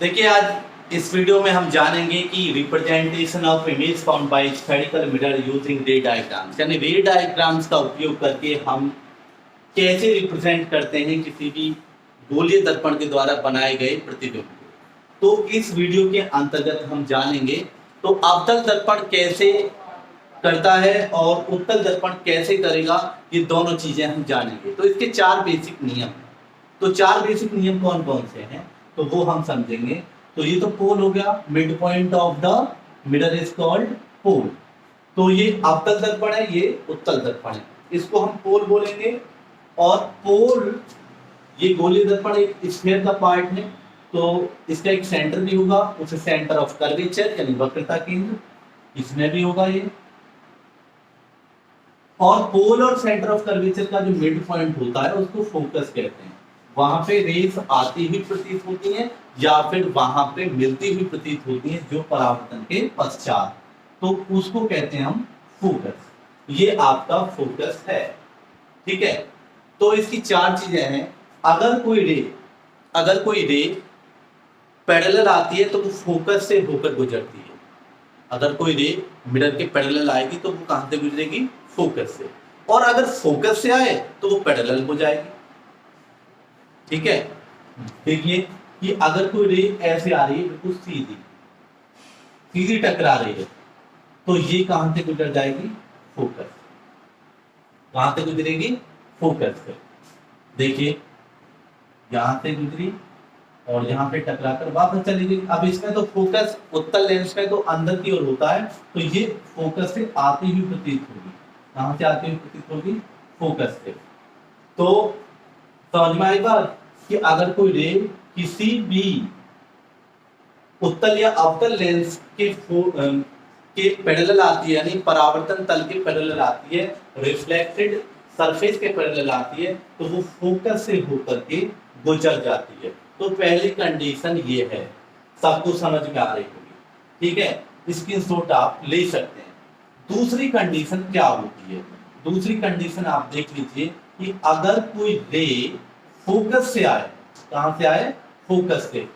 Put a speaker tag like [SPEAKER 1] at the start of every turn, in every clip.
[SPEAKER 1] देखिए आज इस वीडियो में हम जानेंगे कि representation of image found by spherical mirror using रे डायग्राम्स, यानी रे डायग्राम्स का उपयोग करके हम कैसे रिप्रेजेंट करते हैं किसी भी गोलीय दर्पण के द्वारा बनाए गए प्रतिबिंब को। तो इस वीडियो के अंतर्गत हम जानेंगे तो अवतल दर्पण कैसे करता है और उत्तल दर्पण कैसे करेगा, ये दोनों चीजें हम जानेंगे। तो इसके चार बेसिक नियम हैं। तो चार बेसिक नियम कौन कौन से हैं तो वो हम समझेंगे। तो ये तो पोल हो गया, mid point of the mirror is called pole. तो ये अवतल दर्पण है, ये उत्तल दर्पण है, इसको हम पोल बोलेंगे। और पोल ये गोलीय दर्पण एक स्फीयर का पार्ट है, तो इसका एक सेंटर भी होगा, उसे सेंटर ऑफ कर्वेचर यानी वक्रता केंद्र, इसमें भी होगा ये। और पोल और सेंटर ऑफ कर्वेचर का जो मिड पॉइंट होता है उसको फोकस कहते हैं। वहां पे रेस आती हुई प्रतीत होती हैं या फिर वहां पे मिलती हुई प्रतीत होती हैं जो परावर्तन के पश्चात, तो उसको कहते हैं हम फोकस। ये आपका फोकस है, ठीक है। तो इसकी चार चीजें हैं। अगर कोई रे पैरेलल आती है तो वो फोकस से होकर गुजरती है। अगर कोई रे मिरर के पैरेलल आएगी तो वो कहां से गुजरेगी? फोकस से। और अगर फोकस से आए तो वो पैरेलल हो जाएगी, ठीक है। देखिए कि अगर कोई रे ऐसे आ रही है बिल्कुल सीधी टकरा रही है तो ये कहां से गुजर जाएगी? फोकस। कहां से गुजरेगी? फोकस से। देखिए यहां से गुजरी और यहां पे टकराकर वापस चली गई। अब इसमें तो फोकस उत्तल लेंस में तो अंदर की ओर होता है, तो ये फोकस से आती हुई प्रतीत होगी। कहां से आती हुई प्रतीत होगी? फोकस से। तो समझ में आई बात कि अगर कोई रे किसी भी उत्तल या अवतल लेंस के पैरेलल आती है, यानी परावर्तन तल के पैरेलल आती है, रिफ्लेक्टेड सरफेस के पैरेलल आती है, तो वो फोकस से होकर के गुजर जाती है। तो पहली कंडीशन ये है, सबको समझ में आ रही होगी, ठीक है। स्क्रीनशॉट आप ले सकते हैं। दूसरी कंडीशन क्या होती है? दूसरी कंडीशन आप देख लीजिए कि अगर कोई रे फोकस से आए, कहां से आए? फोकस से।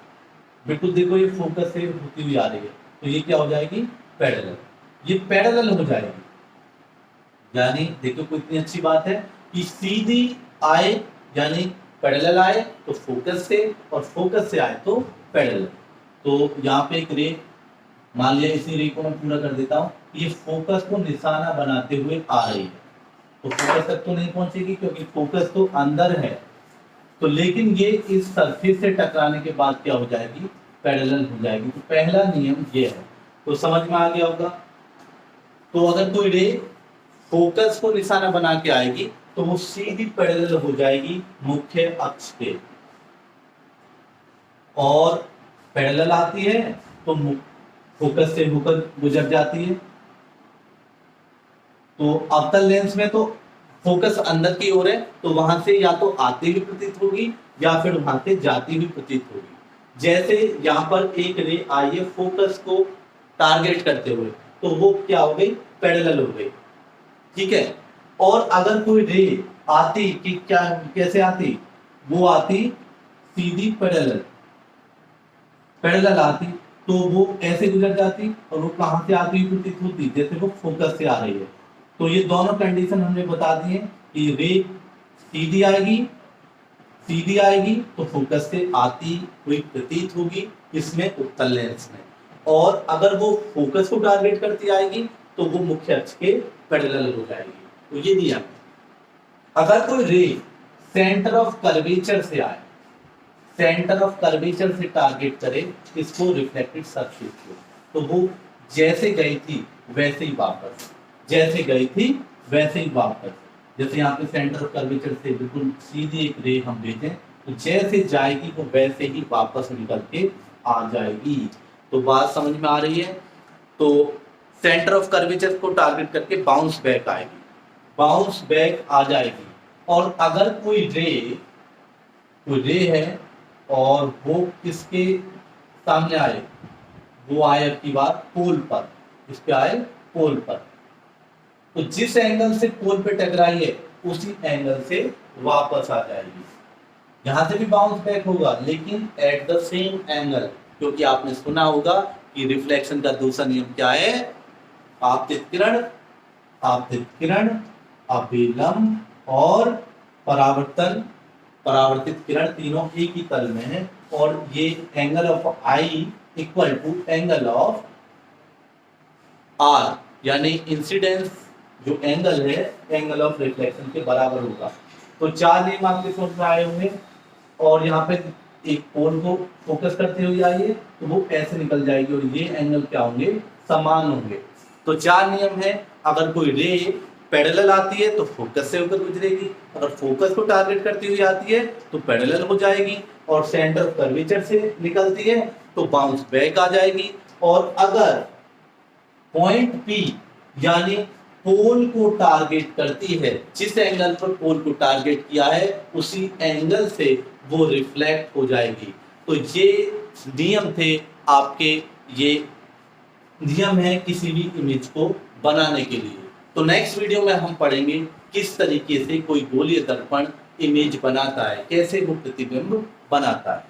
[SPEAKER 1] बिल्कुल देखो ये फोकस से होती हुई आ रही है, तो ये क्या हो जाएगी? पैरेलल। ये पैरेलल हो जाएगी, यानी देखो कितनी अच्छी बात है कि सीधी आए यानी पैरेलल आए तो फोकस से, और फोकस से आए तो पैरेलल। तो यहाँ पे एक रे, मान लिया इसी रे को मैं पूरा कर देता हूँ, ये फोकस को निशाना बनाते हुए आ रही है, तो फोकस तक तो नहीं पहुंचेगी क्योंकि फोकस तो अंदर है। तो लेकिन ये इस सरफेस से टकराने के बाद क्या हो जाएगी? पैरेलल हो जाएगी। तो पहला नियम ये है, तो समझ में आ गया होगा। तो अगर कोई रे फोकस को निशाना बना के आएगी तो वो सीधी पैरेलल हो जाएगी मुख्य अक्ष के, और पैरेलल आती है तो फोकस से होकर गुजर जाती है। तो अवतल लेंस में तो फोकस अंदर की ओर है, तो वहां से या तो आती हुई प्रतीत होगी या फिर वहां से जाती हुई प्रतीत होगी। जैसे यहाँ पर एक रे आई है फोकस को टारगेट करते हुए, तो वो क्या हो गई? पैरेलल हो गई, ठीक है। और अगर कोई रे आती कि क्या, कैसे आती? वो आती सीधी पैरेलल आती, तो वो ऐसे गुजर जाती, और वो कहां से आती हुई प्रतीत होती? जैसे वो फोकस से आ रही है। तो ये दोनों कंडीशन हमने बता दी है कि रे सीधी आएगी तो फोकस से आती हुई प्रतीत होगी, इसमें उत्तल लेंस में। और अगर वो फोकस को टारगेट करती आएगी तो वो मुख्य अक्ष के पैरेलल हो जाएगी। तो ये दिया। अगर कोई रे सेंटर ऑफ कर्वेचर से आए, सेंटर ऑफ कर्वेचर से टारगेट करे इसको रिफ्लेक्टेड सरफेस को, तो वो जैसे गई थी वैसे ही वापस, जैसे गई थी वैसे ही वापस। जैसे यहाँ पे सेंटर ऑफ कर्वेचर से बिल्कुल सीधी एक रे हम भेजें तो जैसे जाएगी वो वैसे ही वापस निकल के आ जाएगी। तो बात समझ में आ रही है। तो सेंटर ऑफ कर्वेचर को टारगेट करके बाउंस बैक आएगी, बाउंस बैक आ जाएगी। और अगर कोई रे है और वो किसके सामने आए? वो आए अब की बात पोल पर, इस पे आए पोल पर, तो जिस एंगल से पोल पे टकराई है उसी एंगल से वापस आ जाएगी। यहां से भी बाउंस बैक होगा लेकिन एट द सेम एंगल, क्योंकि आपने सुना होगा कि रिफ्लेक्शन का दूसरा नियम क्या है, आपतित किरण, अभिलंब और परावर्तित किरण तीनों एक ही तल में है, और ये angle of I equal to angle of R, यानी इंसिडेंस जो एंगल है एंगल ऑफ रिफ्लेक्शन के बराबर होगा। तो 4 नियम आपके समझ में आए होंगे, और यहाँ पे एक पोल को फोकस करते हुए आइए तो वो ऐसे निकल जाएगी और ये एंगल क्या होंगे, समान होंगे। तो 4 नियम है, अगर कोई रे पैरेलल आती है तो फोकस से होकर गुजरेगी, अगर फोकस को टारगेट करती हुई आती है तो पैरेलल हो जाएगी, और सेंटर ऑफ कर्वेचर से निकलती है तो बाउंस बैक आ जाएगी, और अगर पॉइंट P यानी पोल को टारगेट करती है, जिस एंगल पर पोल को टारगेट किया है उसी एंगल से वो रिफ्लेक्ट हो जाएगी। तो ये नियम थे आपके, ये नियम है किसी भी इमेज को बनाने के लिए। तो नेक्स्ट वीडियो में हम पढ़ेंगे किस तरीके से कोई गोलीय दर्पण इमेज बनाता है, कैसे वो प्रतिबिंब बनाता है।